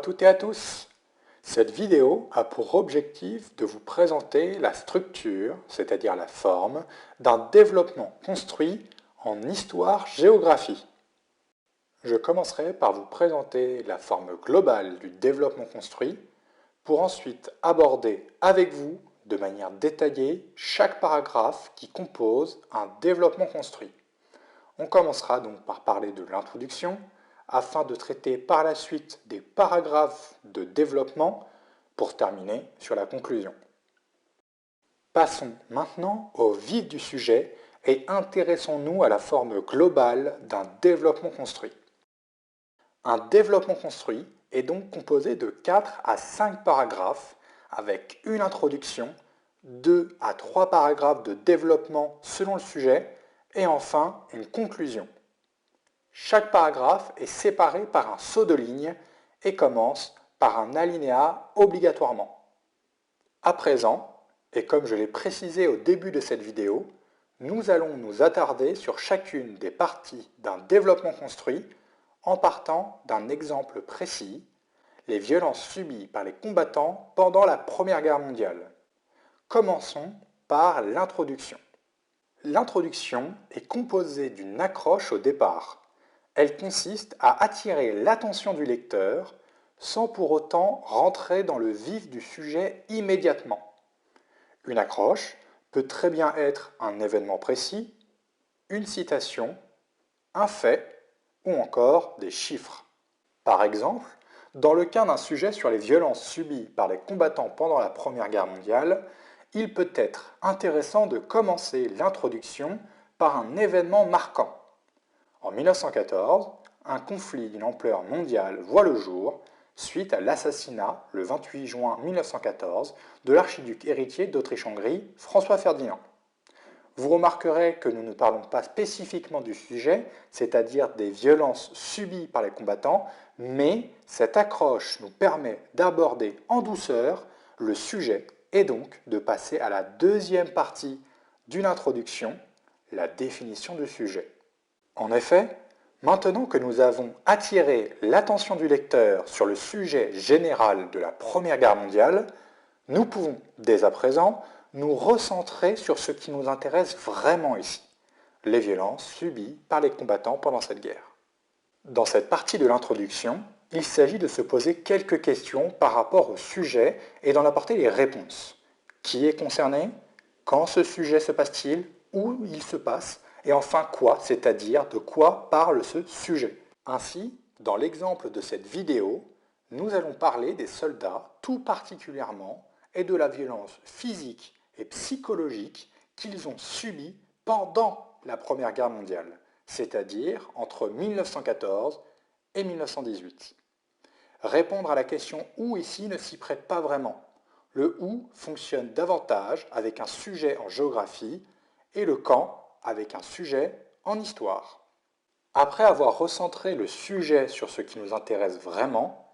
toutes et à tous. Cette vidéo a pour objectif de vous présenter la structure, c'est-à-dire la forme, d'un développement construit en histoire-géographie. Je commencerai par vous présenter la forme globale du développement construit, pour ensuite aborder avec vous, de manière détaillée, chaque paragraphe qui compose un développement construit. On commencera donc par parler de l'introduction, afin de traiter par la suite des paragraphes de développement, pour terminer sur la conclusion. Passons maintenant au vif du sujet et intéressons-nous à la forme globale d'un développement construit. Un développement construit est donc composé de 4 à 5 paragraphes avec une introduction, 2 à 3 paragraphes de développement selon le sujet et enfin une conclusion. Chaque paragraphe est séparé par un saut de ligne et commence par un alinéa obligatoirement. À présent, et comme je l'ai précisé au début de cette vidéo, nous allons nous attarder sur chacune des parties d'un développement construit en partant d'un exemple précis, les violences subies par les combattants pendant la Première Guerre mondiale. Commençons par l'introduction. L'introduction est composée d'une accroche au départ. Elle consiste à attirer l'attention du lecteur sans pour autant rentrer dans le vif du sujet immédiatement. Une accroche peut très bien être un événement précis, une citation, un fait ou encore des chiffres. Par exemple, dans le cas d'un sujet sur les violences subies par les combattants pendant la Première Guerre mondiale, il peut être intéressant de commencer l'introduction par un événement marquant. En 1914, un conflit d'une ampleur mondiale voit le jour suite à l'assassinat, le 28 juin 1914, de l'archiduc héritier d'Autriche-Hongrie, François Ferdinand. Vous remarquerez que nous ne parlons pas spécifiquement du sujet, c'est-à-dire des violences subies par les combattants, mais cette accroche nous permet d'aborder en douceur le sujet et donc de passer à la deuxième partie d'une introduction, la définition du sujet. En effet, maintenant que nous avons attiré l'attention du lecteur sur le sujet général de la Première Guerre mondiale, nous pouvons, dès à présent, nous recentrer sur ce qui nous intéresse vraiment ici, les violences subies par les combattants pendant cette guerre. Dans cette partie de l'introduction, il s'agit de se poser quelques questions par rapport au sujet et d'en apporter les réponses. Qui est concerné? Quand ce sujet se passe-t-il? Où il se passe? Et enfin quoi, c'est-à-dire de quoi parle ce sujet. Ainsi, dans l'exemple de cette vidéo, nous allons parler des soldats tout particulièrement et de la violence physique et psychologique qu'ils ont subie pendant la Première Guerre mondiale, c'est-à-dire entre 1914 et 1918. Répondre à la question « où » ici ne s'y prête pas vraiment. Le « où » fonctionne davantage avec un sujet en géographie et le « quand » avec un sujet en histoire. Après avoir recentré le sujet sur ce qui nous intéresse vraiment,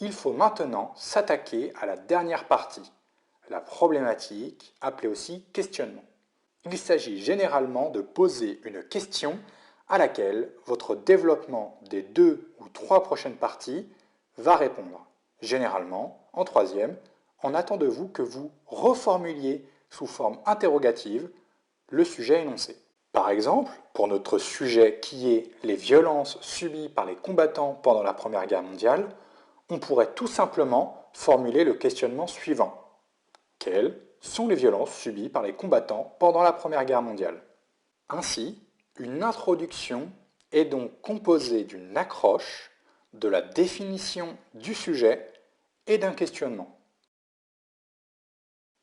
il faut maintenant s'attaquer à la dernière partie, la problématique, appelée aussi questionnement. Il s'agit généralement de poser une question à laquelle votre développement des 2 ou 3 prochaines parties va répondre. Généralement, en troisième, on attend de vous que vous reformuliez sous forme interrogative le sujet énoncé. Par exemple, pour notre sujet qui est les violences subies par les combattants pendant la Première Guerre mondiale, on pourrait tout simplement formuler le questionnement suivant. Quelles sont les violences subies par les combattants pendant la Première Guerre mondiale? Ainsi, une introduction est donc composée d'une accroche, de la définition du sujet et d'un questionnement.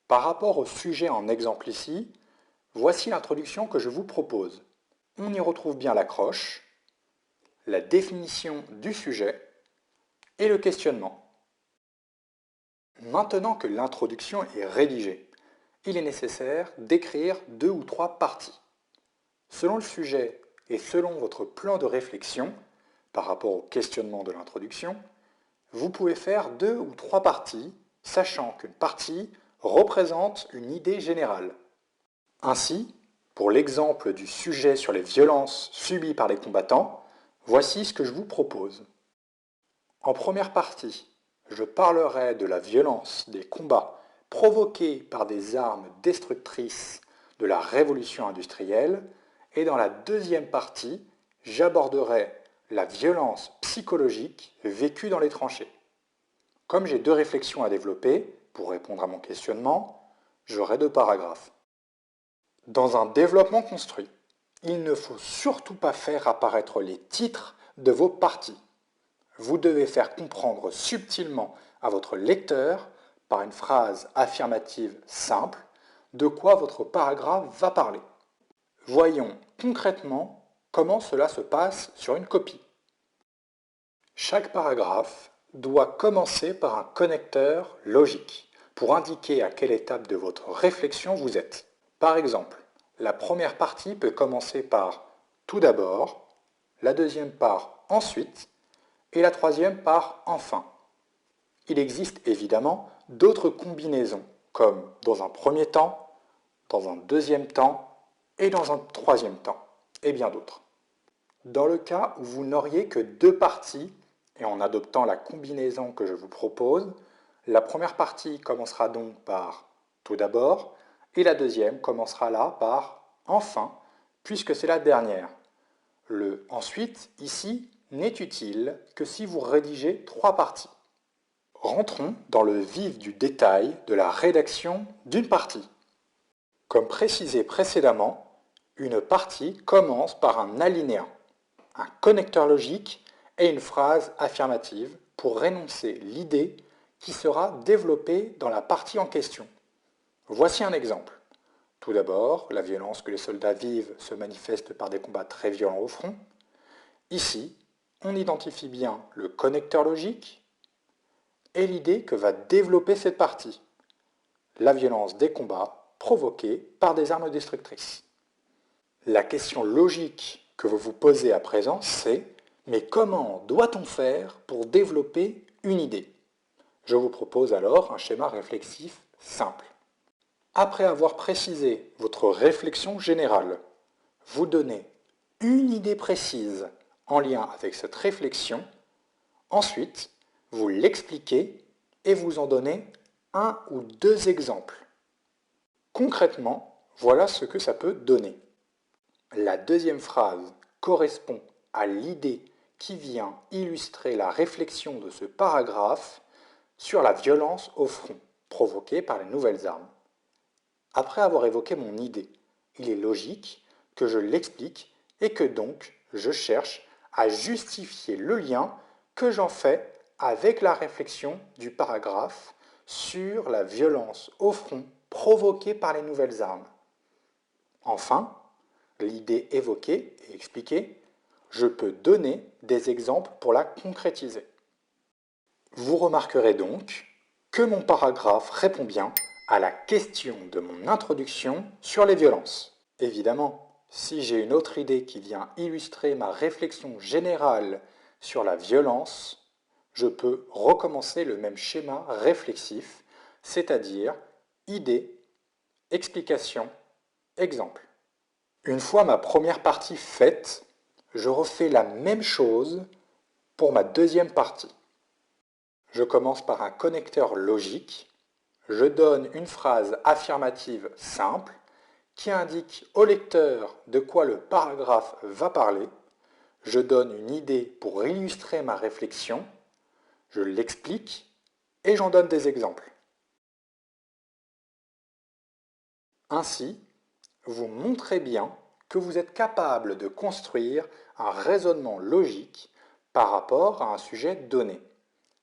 Par rapport au sujet en exemple ici, voici l'introduction que je vous propose. On y retrouve bien l'accroche, la définition du sujet et le questionnement. Maintenant que l'introduction est rédigée, il est nécessaire d'écrire 2 ou 3 parties. Selon le sujet et selon votre plan de réflexion, par rapport au questionnement de l'introduction, vous pouvez faire 2 ou 3 parties, sachant qu'une partie représente une idée générale. Ainsi, pour l'exemple du sujet sur les violences subies par les combattants, voici ce que je vous propose. En première partie, je parlerai de la violence des combats provoqués par des armes destructrices de la révolution industrielle, et dans la deuxième partie, j'aborderai la violence psychologique vécue dans les tranchées. Comme j'ai 2 réflexions à développer pour répondre à mon questionnement, j'aurai 2 paragraphes. Dans un développement construit, il ne faut surtout pas faire apparaître les titres de vos parties. Vous devez faire comprendre subtilement à votre lecteur, par une phrase affirmative simple, de quoi votre paragraphe va parler. Voyons concrètement comment cela se passe sur une copie. Chaque paragraphe doit commencer par un connecteur logique pour indiquer à quelle étape de votre réflexion vous êtes. Par exemple, la première partie peut commencer par « tout d'abord », la deuxième par « ensuite » et la troisième par « enfin ». Il existe évidemment d'autres combinaisons, comme dans un premier temps, dans un deuxième temps et dans un troisième temps, et bien d'autres. Dans le cas où vous n'auriez que 2 parties, et en adoptant la combinaison que je vous propose, la première partie commencera donc par « tout d'abord » et la deuxième commencera là par « enfin » puisque c'est la dernière. Le « ensuite » ici n'est utile que si vous rédigez 3 parties. Rentrons dans le vif du détail de la rédaction d'une partie. Comme précisé précédemment, une partie commence par un alinéa, un connecteur logique et une phrase affirmative pour énoncer l'idée qui sera développée dans la partie en question. Voici un exemple. Tout d'abord, la violence que les soldats vivent se manifeste par des combats très violents au front. Ici, on identifie bien le connecteur logique et l'idée que va développer cette partie. La violence des combats provoqués par des armes destructrices. La question logique que vous vous posez à présent, c'est « mais comment doit-on faire pour développer une idée ?» Je vous propose alors un schéma réflexif simple. Après avoir précisé votre réflexion générale, vous donnez une idée précise en lien avec cette réflexion. Ensuite, vous l'expliquez et vous en donnez 1 ou 2 exemples. Concrètement, voilà ce que ça peut donner. La deuxième phrase correspond à l'idée qui vient illustrer la réflexion de ce paragraphe sur la violence au front provoquée par les nouvelles armes. Après avoir évoqué mon idée, il est logique que je l'explique et que donc je cherche à justifier le lien que j'en fais avec la réflexion du paragraphe sur la violence au front provoquée par les nouvelles armes. Enfin, l'idée évoquée et expliquée, je peux donner des exemples pour la concrétiser. Vous remarquerez donc que mon paragraphe répond bien à la question de mon introduction sur les violences. Évidemment, si j'ai une autre idée qui vient illustrer ma réflexion générale sur la violence, je peux recommencer le même schéma réflexif, c'est-à-dire idée, explication, exemple. Une fois ma première partie faite, je refais la même chose pour ma deuxième partie. Je commence par un connecteur logique, je donne une phrase affirmative simple qui indique au lecteur de quoi le paragraphe va parler, je donne une idée pour illustrer ma réflexion, je l'explique et j'en donne des exemples. Ainsi, vous montrez bien que vous êtes capable de construire un raisonnement logique par rapport à un sujet donné.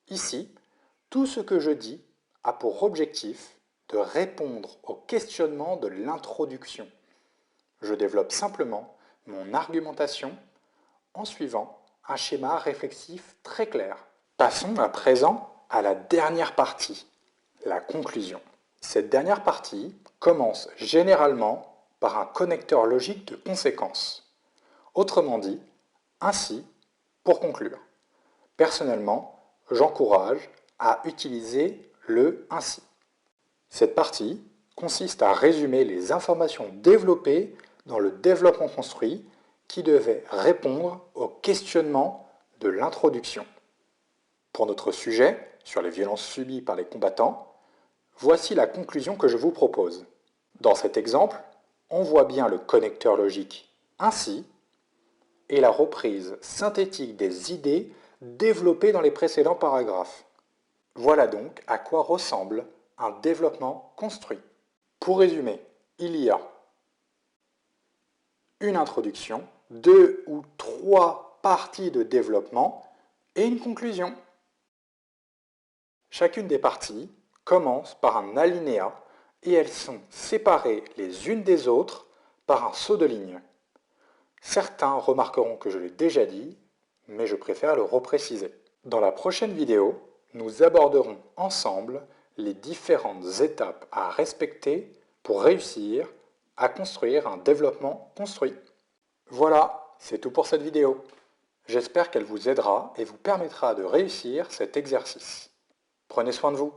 Ici, tout ce que je dis a pour objectif de répondre au questionnement de l'introduction. Je développe simplement mon argumentation en suivant un schéma réflexif très clair. Passons à présent à la dernière partie, la conclusion. Cette dernière partie commence généralement par un connecteur logique de conséquences. Autrement dit, ainsi, pour conclure. Personnellement, j'encourage à utiliser le « ainsi ». Cette partie consiste à résumer les informations développées dans le développement construit qui devaient répondre au questionnement de l'introduction. Pour notre sujet, sur les violences subies par les combattants, voici la conclusion que je vous propose. Dans cet exemple, on voit bien le connecteur logique ainsi et la reprise synthétique des idées développées dans les précédents paragraphes. Voilà donc à quoi ressemble un développement construit. Pour résumer, il y a une introduction, 2 ou 3 parties de développement et une conclusion. Chacune des parties commence par un alinéa et elles sont séparées les unes des autres par un saut de ligne. Certains remarqueront que je l'ai déjà dit, mais je préfère le repréciser. Dans la prochaine vidéo, nous aborderons ensemble les différentes étapes à respecter pour réussir à construire un développement construit. Voilà, c'est tout pour cette vidéo. J'espère qu'elle vous aidera et vous permettra de réussir cet exercice. Prenez soin de vous.